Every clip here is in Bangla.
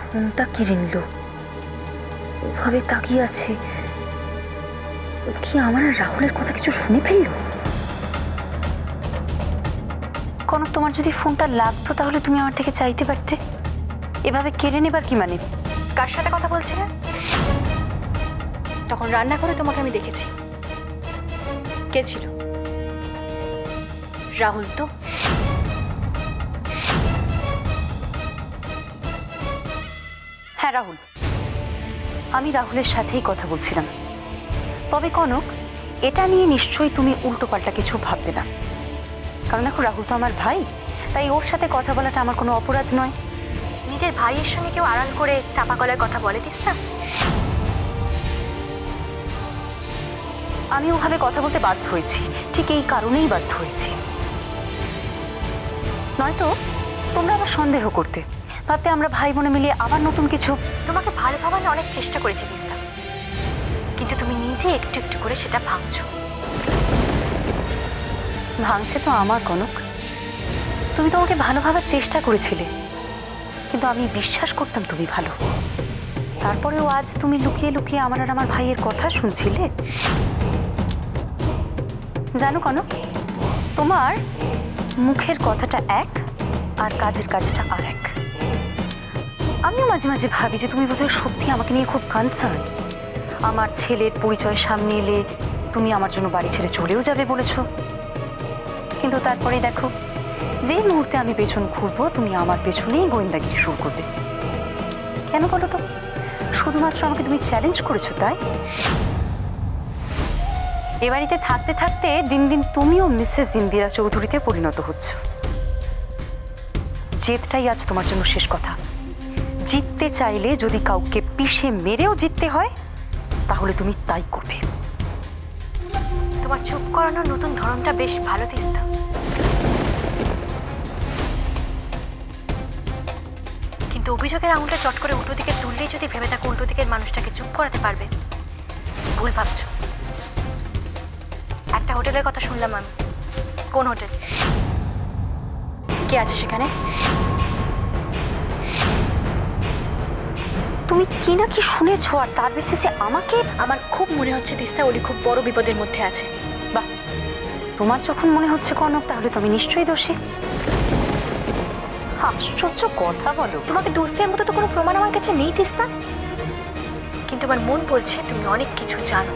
ফোনটা কেড়ে নিল, ওভাবে তাকিয়ে আছে। ও কি আমার আর রাহুলের কথা কিছু শুনে ফেললো? কনক, তোমার যদি ফোনটা লাগতো তাহলে তুমি আমার থেকে চাইতে পারতে। এভাবে কেড়ে নেবার কি মানে? কার সাথে কথা বলছিলে? তখন রান্না করে তোমাকে আমি দেখেছি। কে ছিল? রাহুল তো। হ্যাঁ, রাহুল। আমি রাহুলের সাথেই কথা বলছিলাম। তবে কনক, এটা নিয়ে নিশ্চয়ই তুমি উল্টোপাল্টা কিছু ভাববে না, কারণ দেখো রাহুল তো আমার ভাই, তাই ওর সাথে কথা বলাটা আমার কোনো অপরাধ নয়। নিজের ভাইয়ের সঙ্গে কেউ আড়াল করে চাপা গলায় কথা বলে তিস্তা? আমি ওভাবে কথা বলতে বাধ্য হয়েছি, ঠিক এই কারণেই বাধ্য হয়েছি। নয়তো তোমরা আবার সন্দেহ করতে, ভাবতে আমরা ভাই বোনে মিলিয়ে আবার নতুন কিছু। তোমাকে ভালো ভাবানোর অনেক চেষ্টা করেছি তিস্তা, কিন্তু তুমি নিজে একটু একটু করে সেটা ভাঙছো। ভাঙছে তো আমার কনক। তুমি তো আমাকে ভালো ভাবার চেষ্টা করেছিলে, কিন্তু আমি বিশ্বাস করতাম তুমি ভালো। তারপরেও আজ তুমি লুকিয়ে লুকিয়ে আমার আর আমার ভাইয়ের কথা শুনছিলে। জানো কনক, তোমার মুখের কথাটা এক আর কাজের কাজটা আর এক। আমিও মাঝে মাঝে ভাবি যে তুমি বোধহয় সত্যি আমাকে নিয়ে খুব কনসার্ন। আমার ছেলের পরিচয় সামনে এলে তুমি আমার জন্য বাড়ি ছেড়ে চলেও যাবে বলেছো, কিন্তু তারপরে দেখো, যেই মুহূর্তে আমি পেছন ঘুরবো তুমি আমার পেছনেই গোয়েন্দাগিরি শুরু করবে। কেন বলো তো? শুধুমাত্র আমাকে তুমি চ্যালেঞ্জ করেছো তাই? এ বাড়িতে থাকতে থাকতে দিন দিন তুমিও মিসেস ইন্দিরা চৌধুরীতে পরিণত হচ্ছ। জেদটাই আজ তোমার জন্য শেষ কথা। জিততে চাইলে যদি কাউকে পিষে মেরেও জিততে হয় তাহলে তুমি তাই করবে। তোমার চুপ করানোর নতুন ধরনটা বেশ ভালো তিস্তা, কিন্তু অভিযোগের আঙুলটা চট করে উল্টো দিকে তুললেই যদি ভেবে থাকো উল্টো দিকের মানুষটাকে চুপ করাতে পারবে, ভুল ভাবছো। একটা হোটেলের কথা শুনলাম আমি। কোন হোটেল? কে আছে সেখানে? তুমি কি না কি শুনেছো আর তার বেসিসে আমাকে? আমার খুব মনে হচ্ছে তিস্তা ওলি খুব বড় বিপদের মধ্যে আছে। বাহ, তোমার যখন মনে হচ্ছে কনক তাহলে তুমি নিশ্চয়ই দোষী। আশ্চর্য কথা বলো। তোমাকে দোষ দেওয়ার মতো তো কোনো প্রমাণ আমার কাছে নেই তিস্তা, কিন্তু আমার মন বলছে তুমি অনেক কিছু জানো।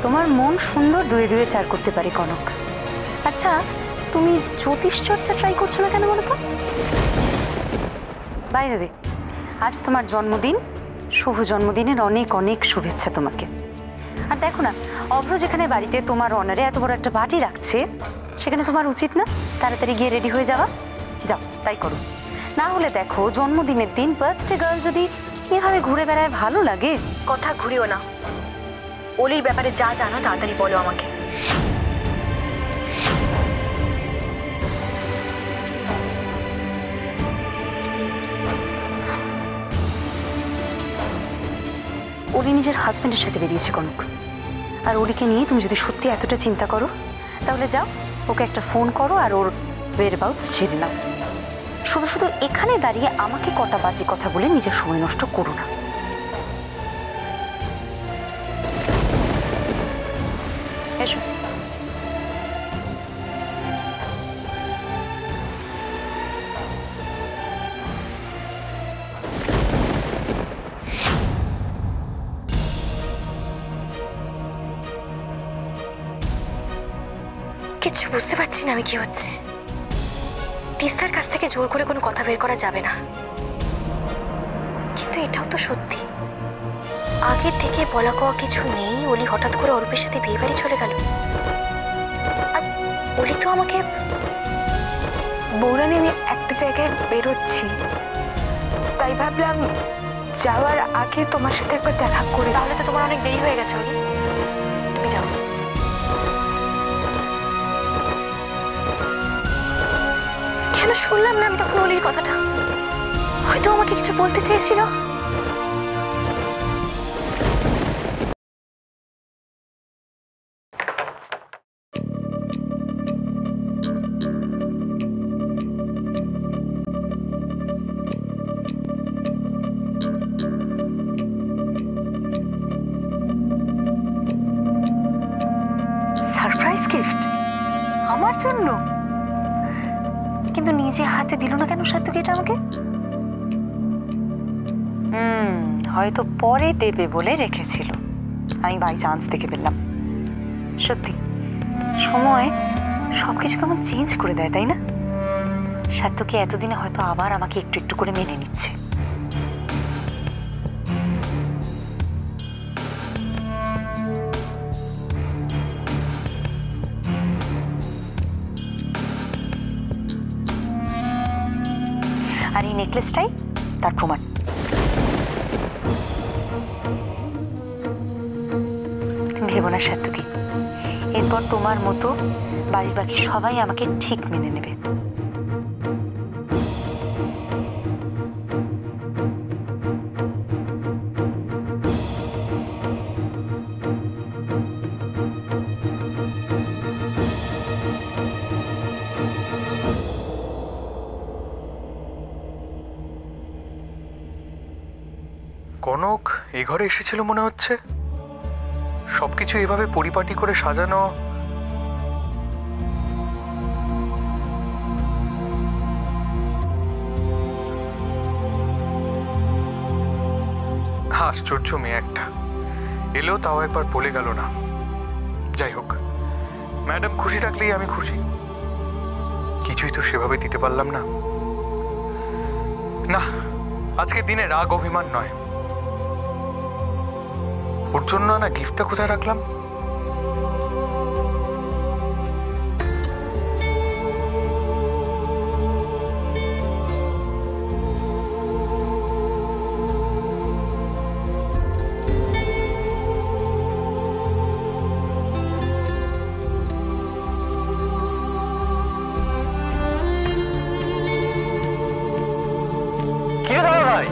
তোমার মন সুন্দর দুয়ে দুয়ে চার করতে পারে কনক। আচ্ছা, তুমি জ্যোতিষ চর্চা ট্রাই করছো না কেন বলো তো? বাই দ্য ওয়ে, আজ তোমার জন্মদিন। শুভ জন্মদিনের অনেক অনেক শুভেচ্ছা তোমাকে। আর দেখো না, অভ্র যেখানে বাড়িতে তোমার অনারে এত বড় একটা পার্টি রাখছে, সেখানে তোমার উচিত না তাড়াতাড়ি গিয়ে রেডি হয়ে যাওয়া? যাও, তাই করো। না হলে দেখো, জন্মদিনের দিন বার্থডে গার্ল যদি এভাবে ঘুরে বেড়ায় ভালো লাগে? কথা ঘুরিও না। অলির ব্যাপারে যা জানো তাড়াতাড়ি বলো আমাকে। অলি নিজের হাজবেন্ডের সাথে বেরিয়েছে কনক। আর অলিকে নিয়ে তুমি যদি সত্যি এতটা চিন্তা করো তাহলে যাও, ওকে একটা ফোন করো আর ওর ওয়েরঅ্যাবাউটস জেনে নাও। শুধু শুধু এখানে দাঁড়িয়ে আমাকে কটা বাজে কথা বলে নিজের সময় নষ্ট করো না। এসো। কিছু বুঝতে পারছি না আমি কি হচ্ছে। তিস্তার কাছ থেকে জোর করে কোনো কথা বের করা যাবে না, কিন্তু এটাও তো সত্যি আগে থেকে বলা কওয়া কিছু নেই। অলি হঠাৎ করে অরূপের সাথে বিয়ে বাড়ি চলে গেল। আর অলি তো আমাকে বৌরানি, আমি একটা জায়গায় বেরোচ্ছি, তাই ভাবলাম যাওয়ার আগে তোমার সাথে একবার দেখা করে। তাহলে তো তোমার অনেক দেরি হয়ে গেছে অলি, তুমি যাও। কেন শুনলাম না আমি তখন অলির কথাটা? হয়তো আমাকে কিছু বলতে চেয়েছিল। জন্য, কিন্তু নিজে হাতে দিল না কেন সাত্তকী এটা আমাকে? হয়তো পরে দেবে বলে রেখেছিল, আমি বাই চান্স দেখে ফেললাম। সত্যি সময় সবকিছু কেমন চেঞ্জ করে দেয়, তাই না? সাত্তকী এতদিনে হয়তো আবার আমাকে একটু একটু করে মেনে নিচ্ছে। আর এই নেকলেসটাই তার প্রমাণ। তুমি ভেবো না সাত্তকী, এরপর তোমার মতো বাড়ির বাকি সবাই আমাকে ঠিক মেনে নেবে। কনক এই ঘরে এসেছিল মনে হচ্ছে। সবকিছু এভাবে পরিপাটি করে সাজানো। আশ্চর্য মেয়ে একটা, এলেও তাও একবার বলে গেল না। যাই হোক, ম্যাডাম খুশি থাকলেই আমি খুশি। কিছুই তো সেভাবে দিতে পারলাম না। না, আজকের দিনে রাগ অভিমান নয়। ওর জন্য না গিফটটা কোথায় রাখলাম? কি রে দাদা ভাই,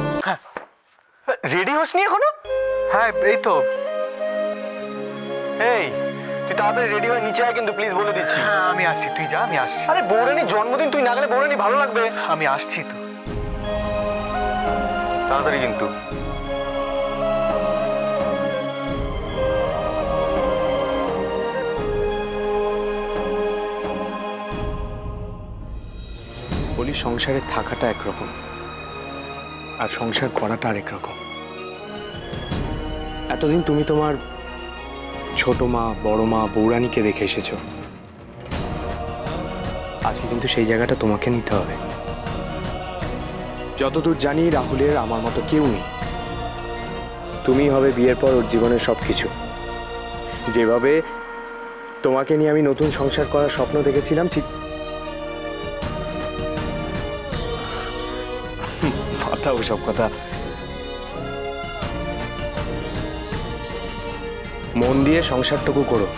রেডি হসনি এখনো? হ্যাঁ এই তো। এই তুই তাড়াতাড়ি রেডি হয়ে নিচে আয় কিন্তু, প্লিজ বলে দিচ্ছি। হ্যাঁ আমি আসছি, তুই যা, আমি আসছি। আরে বৌরানির জন্মদিন, তুই না গেলে বৌরানি ভালো লাগবে। আমি আসছি তো। তাড়াতাড়ি কিন্তু। বলি, সংসারে থাকাটা একরকম আর সংসার করাটা আরেক রকম। এতদিন তুমি তোমার ছোট মা, বড় মা, বৌরানীকে দেখে এসেছো। আজকে কিন্তু সেই জায়গাটা তোমাকে নিতে হবে। যতদূর জানি রাহুলের আমার মতো কেউ নেই। তুমি হবে বিয়ের পর ওর জীবনের সবকিছু। যেভাবে তোমাকে নিয়ে আমি নতুন সংসার করার স্বপ্ন দেখেছিলাম, ঠিক কথা ওসব কথা মন দিয়ে সংসারটুকু করো।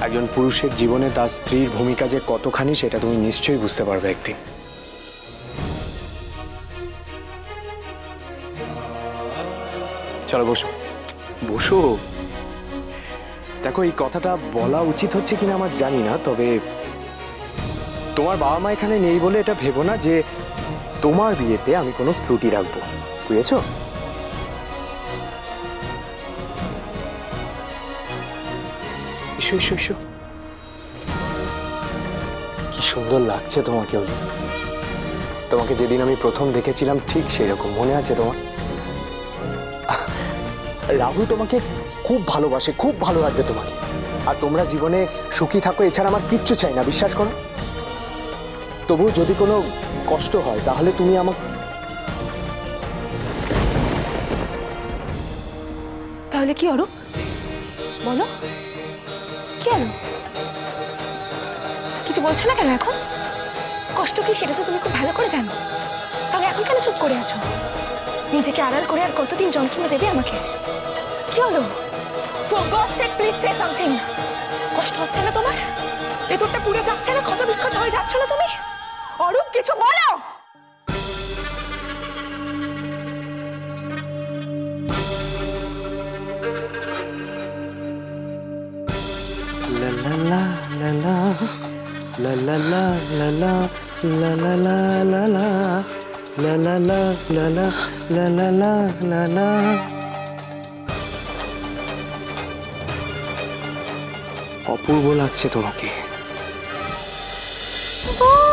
একজন পুরুষের জীবনে তার স্ত্রীর ভূমিকা যে কতখানি সেটা তুমি নিশ্চয়ই বুঝতে পারবে একদিন। চলো বসো বসো। দেখো, এই কথাটা বলা উচিত হচ্ছে কিনা আমার জানি না, তবে তোমার বাবা মা এখানে নেই বলে এটা ভেবো না যে তোমার বিয়েতে আমি কোনো ত্রুটি রাখবো, বুঝেছো? এসো এসো এসো। কি সুন্দর লাগছে তোমাকে অলি। তোমাকে যেদিন আমি প্রথম দেখেছিলাম ঠিক সেরকম মনে আছে তোমার? রাহুল তোমাকে খুব ভালোবাসে, খুব ভালো লাগবে তোমাকে। আর তোমরা জীবনে সুখী থাকো, এছাড়া আমার কিচ্ছু চাই না, বিশ্বাস করো। তবু যদি কোনো কষ্ট হয় তাহলে তুমি আমাকে। তাহলে কি অরূপ, বলো কি হলো? কিছু বলছো না কেন এখন? কষ্ট কি সেটা তো তুমি খুব ভালো করে জানো। তাহলে এখন কেন চুপ করে আছো? নিজেকে আড়াল করে আর কতদিন যন্ত্রণা দেবে আমাকে? কি হলো? For God's sake, please say something. কষ্ট হচ্ছে না তোমার? ভেতরটা পুড়ে যাচ্ছে না? ক্ষত বিক্ষত হয়ে যাচ্ছ না তুমি? অরূপ, কিছু বলো। অপূর্ব লাগছে তোমাকে। ও